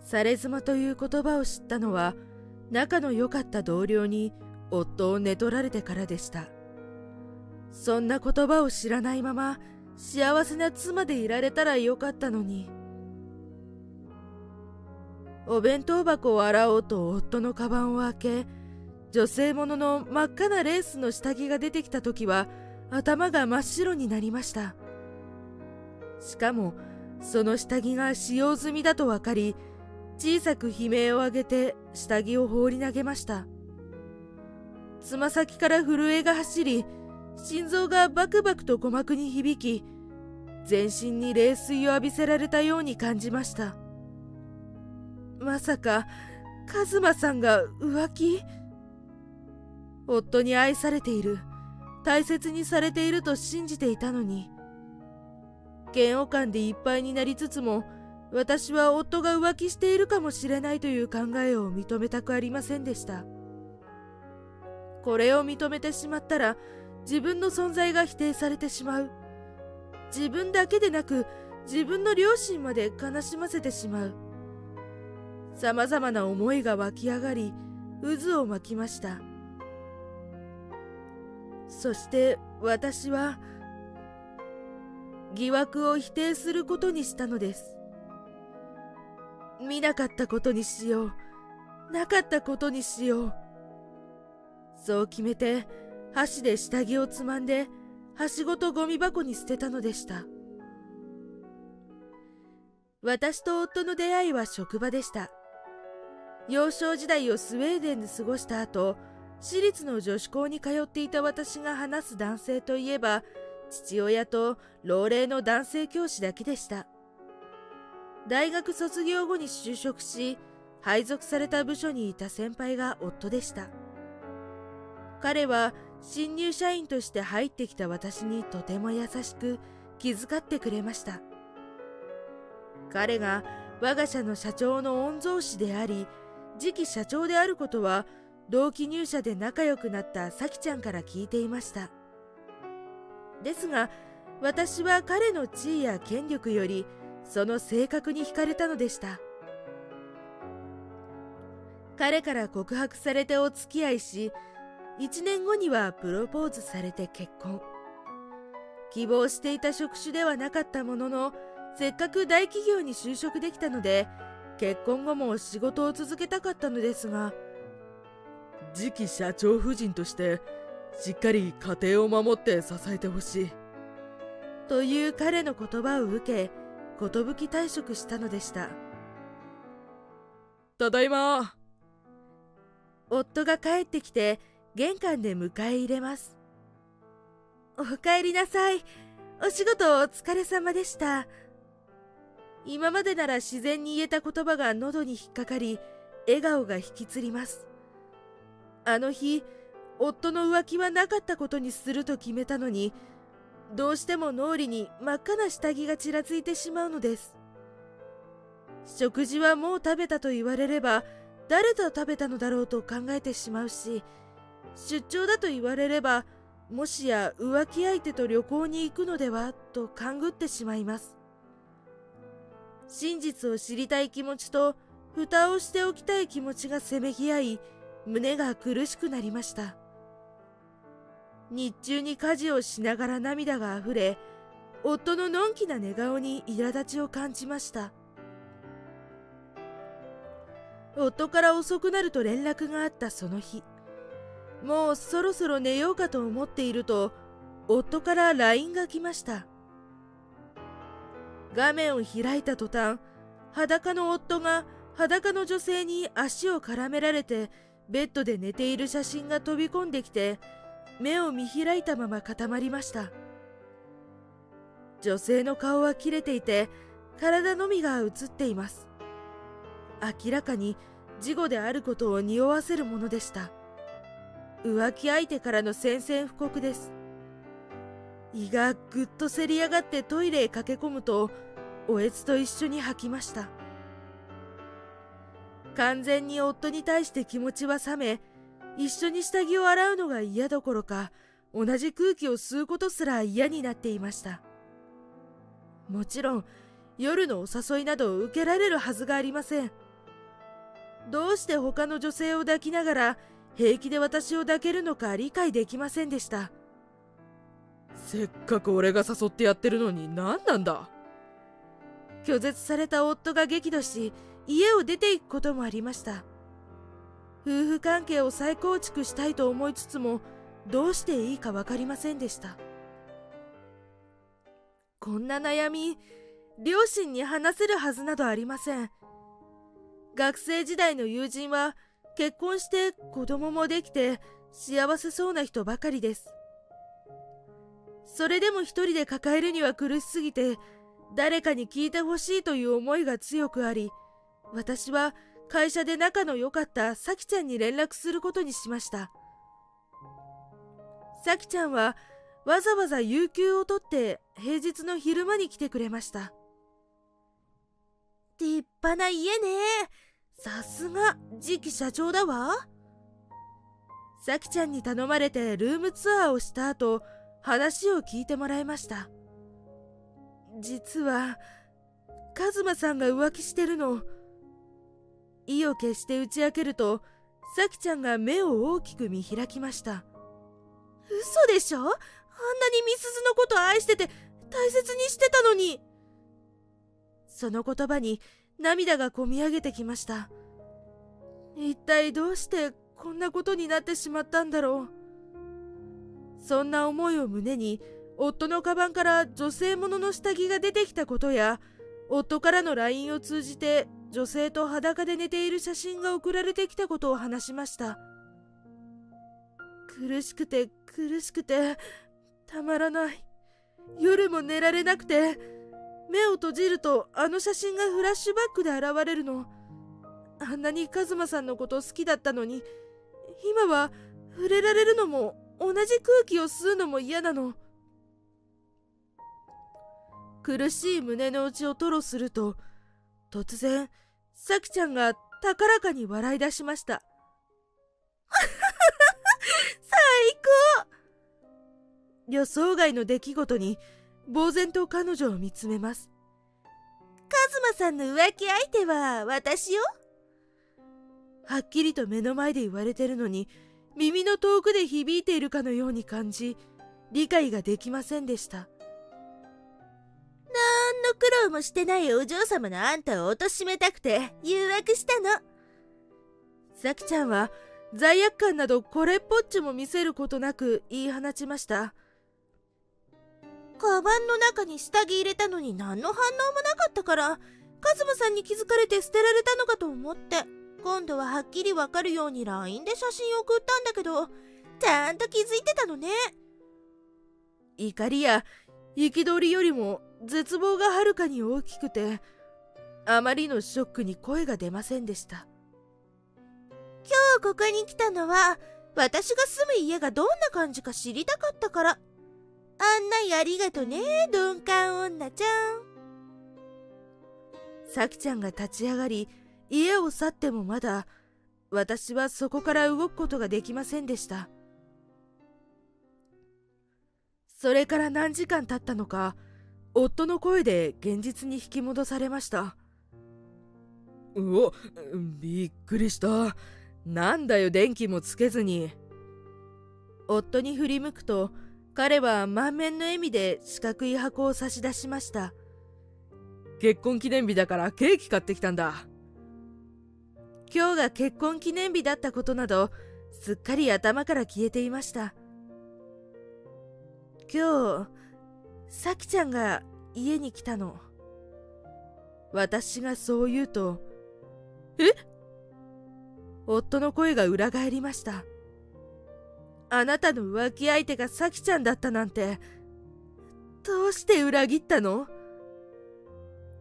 され妻という言葉を知ったのは、仲の良かった同僚に夫を寝取られてからでした。そんな言葉を知らないまま幸せな妻でいられたらよかったのに。お弁当箱を洗おうと夫のカバンを開け、女性ものの真っ赤なレースの下着が出てきた時は頭が真っ白になりました。しかもその下着が使用済みだと分かり、小さく悲鳴を上げて下着を放り投げました。つま先から震えが走り、心臓がバクバクと鼓膜に響き、全身に冷水を浴びせられたように感じました。まさかカズマさんが浮気？夫に愛されている、大切にされていると信じていたのに。嫌悪感でいっぱいになりつつも、私は夫が浮気しているかもしれないという考えを認めたくありませんでした。これを認めてしまったら、自分の存在が否定されてしまう。自分だけでなく、自分の両親まで悲しませてしまう。さまざまな思いが湧き上がり、渦を巻きました。そして私は、疑惑を否定することにしたのです。見なかったことにしよう。なかったことにしよう。そう決めて、箸で下着をつまんで、箸ごとゴミ箱に捨てたのでした。私と夫の出会いは職場でした。幼少時代をスウェーデンで過ごした後、私立の女子校に通っていた私が話す男性といえば、父親と老齢の男性教師だけでした。大学卒業後に就職し、配属された部署にいた先輩が夫でした。彼は新入社員として入ってきた私にとても優しく気遣ってくれました。彼が我が社の社長の御曹司であり、次期社長であることは同期入社で仲良くなった咲ちゃんから聞いていました。ですが、私は彼の地位や権力よりその性格に惹かれたのでした。彼から告白されてお付き合いし、1年後にはプロポーズされて結婚。希望していた職種ではなかったものの、せっかく大企業に就職できたので、結婚後も仕事を続けたかったのですが、次期社長夫人としてしっかり家庭を守って支えてほしいという彼の言葉を受け、寿退職したのでした。ただいま。夫が帰ってきて玄関で迎え入れます。お帰りなさい。お仕事お疲れ様でした。今までなら自然に言えた言葉が喉に引っかかり、笑顔が引きつります。あの日、夫の浮気はなかったことにすると決めたのに、どうしても脳裏に真っ赤な下着がちらついてしまうのです。食事はもう食べたと言われれば、誰と食べたのだろうと考えてしまうし、出張だと言われれば、もしや浮気相手と旅行に行くのではと勘ぐってしまいます。真実を知りたい気持ちと蓋をしておきたい気持ちがせめぎ合い、胸が苦しくなりました。日中に家事をしながら涙があふれ、夫ののんきな寝顔に苛立ちを感じました。夫から遅くなると連絡があったその日、もうそろそろ寝ようかと思っていると、夫から LINE が来ました。画面を開いた途端、裸の夫が裸の女性に足を絡められてベッドで寝ている写真が飛び込んできて、目を見開いたまま固まりました。女性の顔は切れていて、体のみが映っています。明らかに事後であることを匂わせるものでした。浮気相手からの宣戦布告です。胃がぐっとせり上がってトイレへ駆け込むと、おえつと一緒に吐きました。完全に夫に対して気持ちは冷め、一緒に下着を洗うのが嫌どころか、同じ空気を吸うことすら嫌になっていました。もちろん夜のお誘いなど受けられるはずがありません。どうして他の女性を抱きながら平気で私を抱けるのか理解できませんでした。せっかく俺が誘ってやってるのに何なんだ。拒絶された夫が激怒し、家を出て行くこともありました。夫婦関係を再構築したいと思いつつも、どうしていいか分かりませんでした。こんな悩み、両親に話せるはずなどありません。学生時代の友人は結婚して子供もできて幸せそうな人ばかりです。それでも一人で抱えるには苦しすぎて、誰かに聞いてほしいという思いが強くあり、私は会社で仲の良かったさきちゃんに連絡することにしました。さきちゃんはわざわざ有給を取って平日の昼間に来てくれました。立派な家ね。さすが次期社長だわ。さきちゃんに頼まれてルームツアーをした後、話を聞いてもらいました。実はカズマさんが浮気してるの。意を決して打ち明けると、さきちゃんが目を大きく見開きました。嘘でしょ？あんなにみすずのこと愛してて大切にしてたのに。その言葉に涙がこみ上げてきました。一体どうしてこんなことになってしまったんだろう。そんな思いを胸に、夫のカバンから女性ものの下着が出てきたことや、夫からの LINE を通じて女性と裸で寝ている写真が送られてきたことを話しました。苦しくて苦しくてたまらない。夜も寝られなくて、目を閉じるとあの写真がフラッシュバックで現れるの。あんなにカズマさんのこと好きだったのに、今は触れられるのも同じ空気を吸うのも嫌なの。苦しい胸の内を吐露すると、突然さきちゃんが高らかに笑い出しました。最高。予想外の出来事に呆然と彼女を見つめます。カズマさんの浮気相手は私よ。はっきりと目の前で言われてるのに、耳の遠くで響いているかのように感じ、理解ができませんでした。なんの苦労もしてないお嬢様のあんたを貶めたくて誘惑したの。さきちゃんは罪悪感などこれっぽっちも見せることなく言い放ちました。カバンの中に下着入れたのに何の反応もなかったから、カズマさんに気づかれて捨てられたのかと思って、今度ははっきりわかるように LINE で写真を送ったんだけど、ちゃんと気づいてたのね。怒りや憤りよりも絶望がはるかに大きくて、あまりのショックに声が出ませんでした。今日ここに来たのは、私が住む家がどんな感じか知りたかったから。案内ありがとね、鈍感女ちゃん。さきちゃんが立ち上がり、家を去ってもまだ、私はそこから動くことができませんでした。それから何時間経ったのか、夫の声で現実に引き戻されました。うお、びっくりした。なんだよ、電気もつけずに。夫に振り向くと、彼は満面の笑みで四角い箱を差し出しました。結婚記念日だからケーキ買ってきたんだ。今日が結婚記念日だったことなど、すっかり頭から消えていました。今日、さきちゃんが家に来たの。私がそう言うと、え？夫の声が裏返りました。あなたの浮気相手がさきちゃんだったなんて、どうして裏切ったの？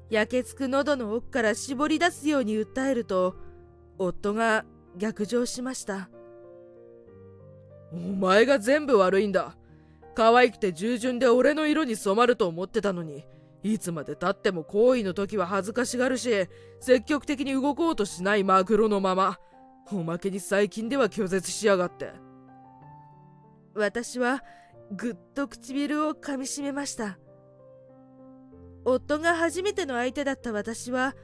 焼けつく喉の奥から絞り出すように訴えると、夫が逆上しました。お前が全部悪いんだ。可愛くて従順で俺の色に染まると思ってたのに、いつまで経っても行為の時は恥ずかしがるし、積極的に動こうとしないマグロのまま、おまけに最近では拒絶しやがって。私はぐっと唇をかみしめました。夫が初めての相手だった私は、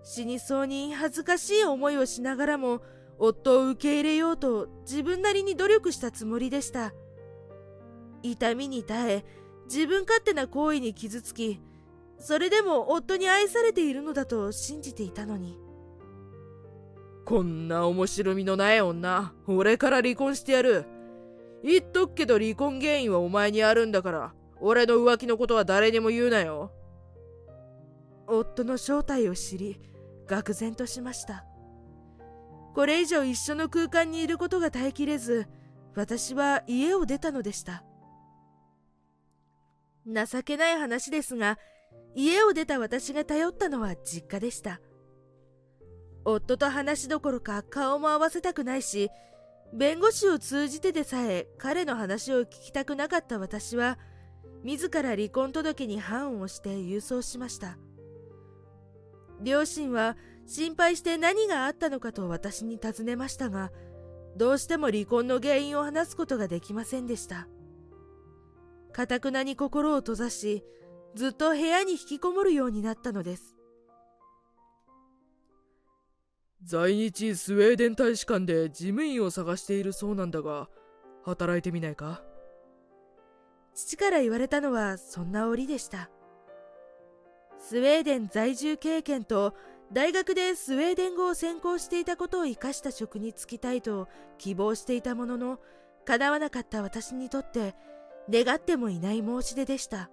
死にそうに恥ずかしい思いをしながらも夫を受け入れようと自分なりに努力したつもりでした。痛みに耐え、自分勝手な行為に傷つき、それでも夫に愛されているのだと信じていたのに。こんな面白みのない女、俺から離婚してやる。言っとくけど離婚原因はお前にあるんだから、俺の浮気のことは誰にも言うなよ。夫の正体を知り、愕然としました。これ以上一緒の空間にいることが耐えきれず、私は家を出たのでした。情けない話ですが、家を出た私が頼ったのは実家でした。夫と話どころか顔も合わせたくないし、弁護士を通じてでさえ彼の話を聞きたくなかった私は、自ら離婚届に判を押して郵送しました。両親は心配して何があったのかと私に尋ねましたが、どうしても離婚の原因を話すことができませんでした。かたくなに心を閉ざし、ずっと部屋に引きこもるようになったのです。在日スウェーデン大使館で事務員を探しているそうなんだが、働いてみないか？父から言われたのはそんな折でした。スウェーデン在住経験と大学でスウェーデン語を専攻していたことを生かした職に就きたいと希望していたものの、叶わなかった私にとって願ってもいない申し出でした。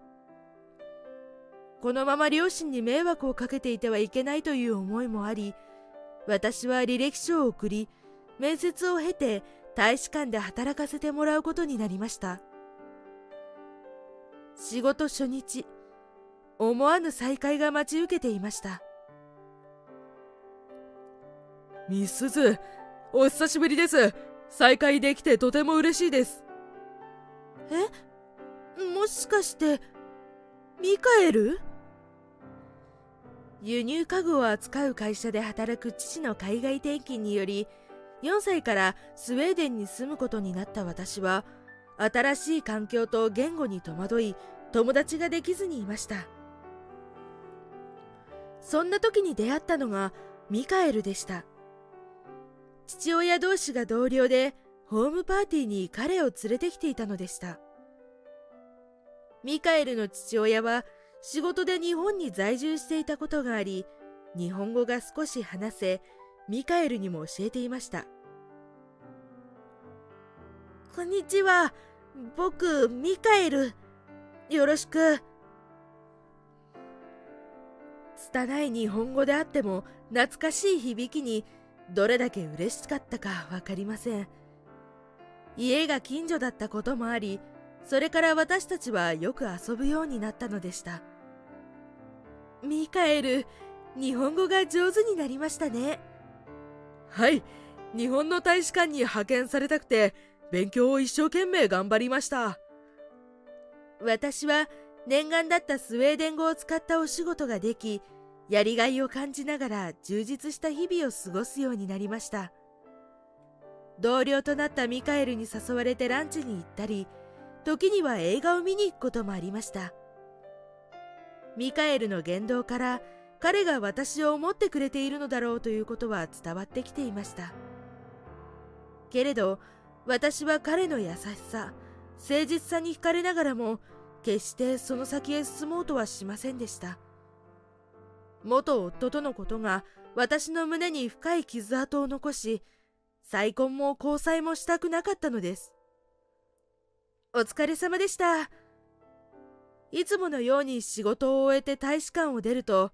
このまま両親に迷惑をかけていてはいけないという思いもあり、私は履歴書を送り、面接を経て大使館で働かせてもらうことになりました。仕事初日、思わぬ再会が待ち受けていました。ミスズ、お久しぶりです。再会できてとても嬉しいです。もしかしてミカエル？輸入家具を扱う会社で働く父の海外転勤により、4歳からスウェーデンに住むことになった私は、新しい環境と言語に戸惑い、友達ができずにいました。そんな時に出会ったのがミカエルでした。父親同士が同僚で、ホームパーティーに彼を連れてきていたのでした。ミカエルの父親は仕事で日本に在住していたことがあり、日本語が少し話せ、ミカエルにも教えていました。こんにちは、僕ミカエル、よろしく。拙い日本語であっても懐かしい響きにどれだけ嬉しかったかわかりません。家が近所だったこともあり、それから私たちはよく遊ぶようになったのでした。ミカエル、日本語が上手になりましたね。はい、日本の大使館に派遣されたくて、勉強を一生懸命頑張りました。私は念願だったスウェーデン語を使ったお仕事ができ、やりがいを感じながら充実した日々を過ごすようになりました。同僚となったミカエルに誘われてランチに行ったり、時には映画を見に行くこともありました。ミカエルの言動から彼が私を思ってくれているのだろうということは伝わってきていました。けれど私は彼の優しさ、誠実さに惹かれながらも決してその先へ進もうとはしませんでした。元夫とのことが私の胸に深い傷跡を残し、再婚も交際もしたくなかったのです。お疲れ様でした。いつものように仕事を終えて大使館を出ると、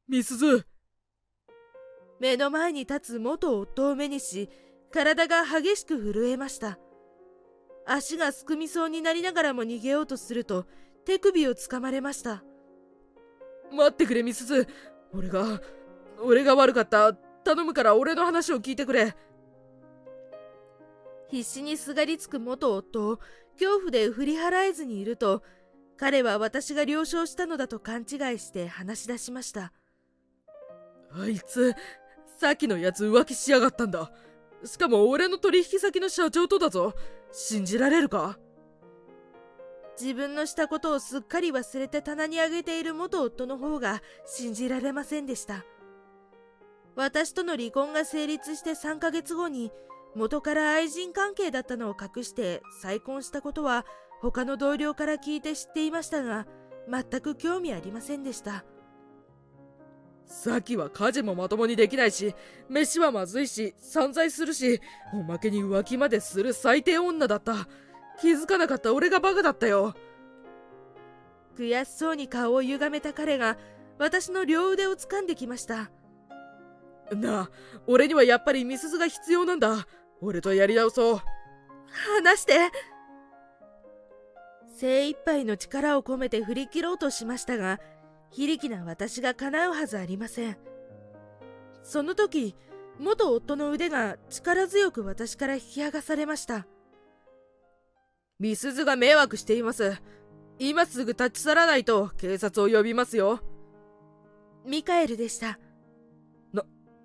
ミスズ、目の前に立つ元夫を目にし、体が激しく震えました。足がすくみそうになりながらも逃げようとすると、手首をつかまれました。待ってくれミスズ、俺が悪かった。頼むから俺の話を聞いてくれ。必死にすがりつく元夫を恐怖で振り払えずにいると、彼は私が了承したのだと勘違いして話し出しました。あいつ、さっきのやつ浮気しやがったんだ。しかも俺の取引先の社長とだぞ。信じられるか？自分のしたことをすっかり忘れて棚にあげている元夫の方が信じられませんでした。私との離婚が成立して3ヶ月後に元から愛人関係だったのを隠して再婚したことは他の同僚から聞いて知っていましたが、全く興味ありませんでした。さきは家事もまともにできないし、飯はまずいし、散財するし、おまけに浮気までする最低女だった。気づかなかった俺がバカだったよ。悔しそうに顔を歪めた彼が私の両腕を掴んできました。なあ、俺にはやっぱり美鈴が必要なんだ。俺とやり直そう。離して。精一杯の力を込めて振り切ろうとしましたが、非力な私が叶うはずありません。その時、元夫の腕が力強く私から引き剥がされました。美鈴が迷惑しています。今すぐ立ち去らないと警察を呼びますよ。ミカエルでした。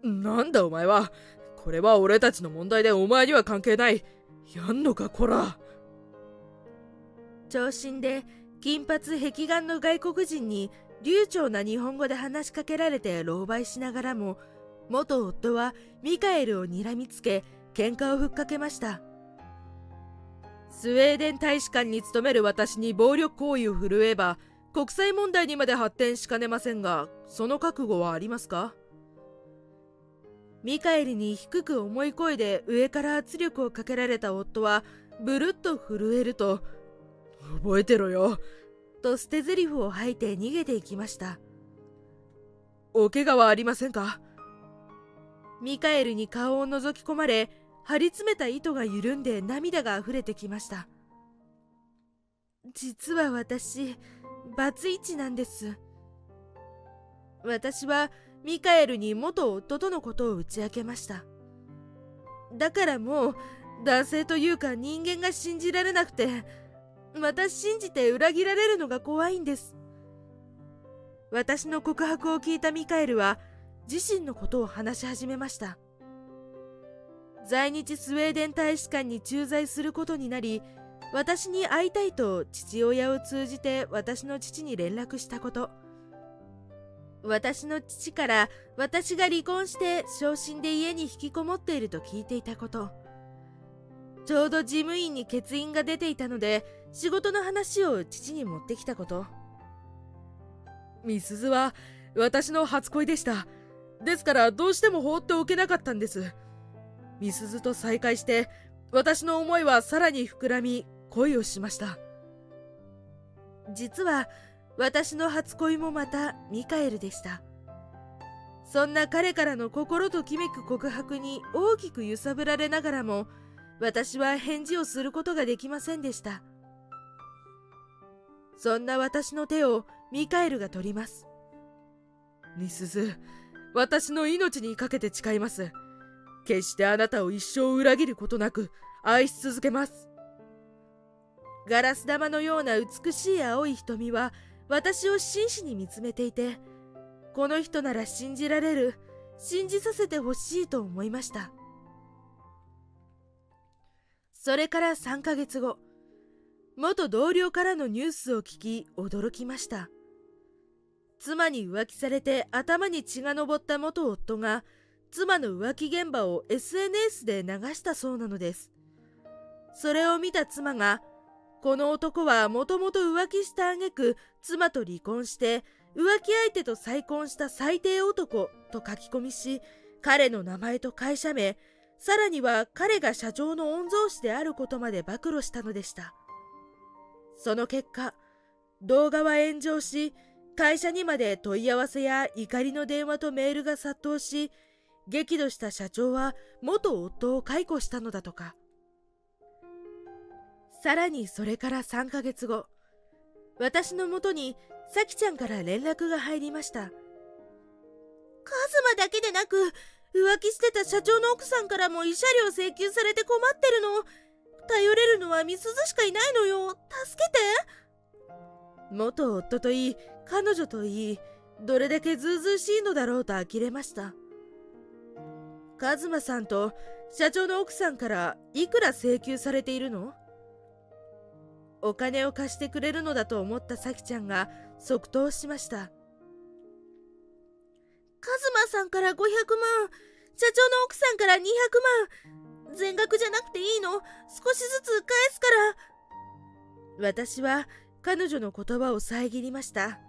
なんだお前は。これは俺たちの問題でお前には関係ない。やんのかこら。長身で金髪碧眼の外国人に流暢な日本語で話しかけられて狼狽しながらも、元夫はミカエルを睨みつけ喧嘩をふっかけました。スウェーデン大使館に勤める私に暴力行為を振るえば国際問題にまで発展しかねませんが、その覚悟はありますか？ミカエルに低く重い声で上から圧力をかけられた夫はブルッと震えると、覚えてろよと捨て台詞を吐いて逃げていきました。お怪我はありませんか？ミカエルに顔を覗き込まれ、張り詰めた糸が緩んで涙があふれてきました。実は私、バツイチなんです。私はミカエルに元夫とのことを打ち明けました。だからもう男性というか人間が信じられなくて、また信じて裏切られるのが怖いんです。私の告白を聞いたミカエルは自身のことを話し始めました。在日スウェーデン大使館に駐在することになり、私に会いたいと父親を通じて私の父に連絡したこと、私の父から私が離婚して昇進で家に引きこもっていると聞いていたこと、ちょうど事務員に欠員が出ていたので仕事の話を父に持ってきたこと。美鈴は私の初恋でした。ですからどうしても放っておけなかったんです。美鈴と再会して私の思いはさらに膨らみ恋をしました。実は私の初恋もまたミカエルでした。そんな彼からの心ときめく告白に大きく揺さぶられながらも、私は返事をすることができませんでした。そんな私の手をミカエルが取ります。美鈴、私の命にかけて誓います。決してあなたを一生裏切ることなく愛し続けます。ガラス玉のような美しい青い瞳は私を真摯に見つめていて、この人なら信じられる、信じさせてほしいと思いました。それから3ヶ月後、元同僚からのニュースを聞き驚きました。妻に浮気されて頭に血が上った元夫が妻の浮気現場を SNS で流したそうなのです。それを見た妻が、この男はもともと浮気した挙句妻と離婚して浮気相手と再婚した最低男と書き込みし、彼の名前と会社名、さらには彼が社長の御曹司であることまで暴露したのでした。その結果、動画は炎上し、会社にまで問い合わせや怒りの電話とメールが殺到し、激怒した社長は元夫を解雇したのだとか。さらにそれから3ヶ月後、私のもとにさきちゃんから連絡が入りました。カズマだけでなく、浮気してた社長の奥さんからも慰謝料請求されて困ってるの。頼れるのは美鈴しかいないのよ。助けて。元夫といい、彼女といい、どれだけずうずうしいのだろうと呆れました。カズマさんと社長の奥さんからいくら請求されているの？お金を貸してくれるのだと思った咲ちゃんが即答しました。カズマさんから500万、社長の奥さんから200万、全額じゃなくていいの？少しずつ返すから。私は彼女の言葉を遮りました。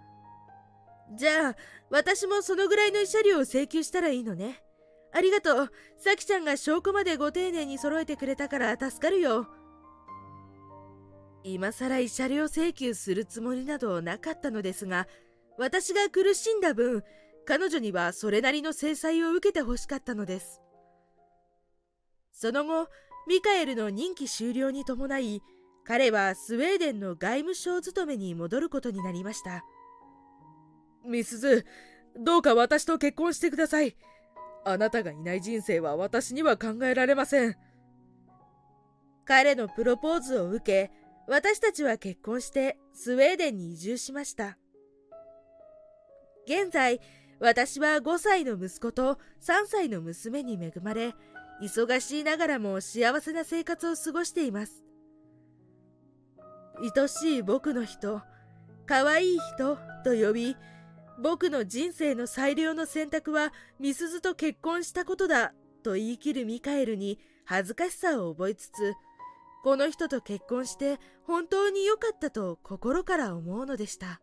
じゃあ、私もそのぐらいの慰謝料を請求したらいいのね。ありがとう。咲ちゃんが証拠までご丁寧に揃えてくれたから助かるよ。今さら慰謝料請求するつもりなどなかったのですが、私が苦しんだ分、彼女にはそれなりの制裁を受けてほしかったのです。その後、ミカエルの任期終了に伴い、彼はスウェーデンの外務省勤めに戻ることになりました。ミスズ、どうか私と結婚してください。あなたがいない人生は私には考えられません。彼のプロポーズを受け、私たちは結婚してスウェーデンに移住しました。現在、私は5歳の息子と3歳の娘に恵まれ、忙しいながらも幸せな生活を過ごしています。愛しい僕の人、可愛い人と呼び、僕の人生の最良の選択はみすずと結婚したことだと言い切るミカエルに恥ずかしさを覚えつつ、この人と結婚して本当に良かったと心から思うのでした。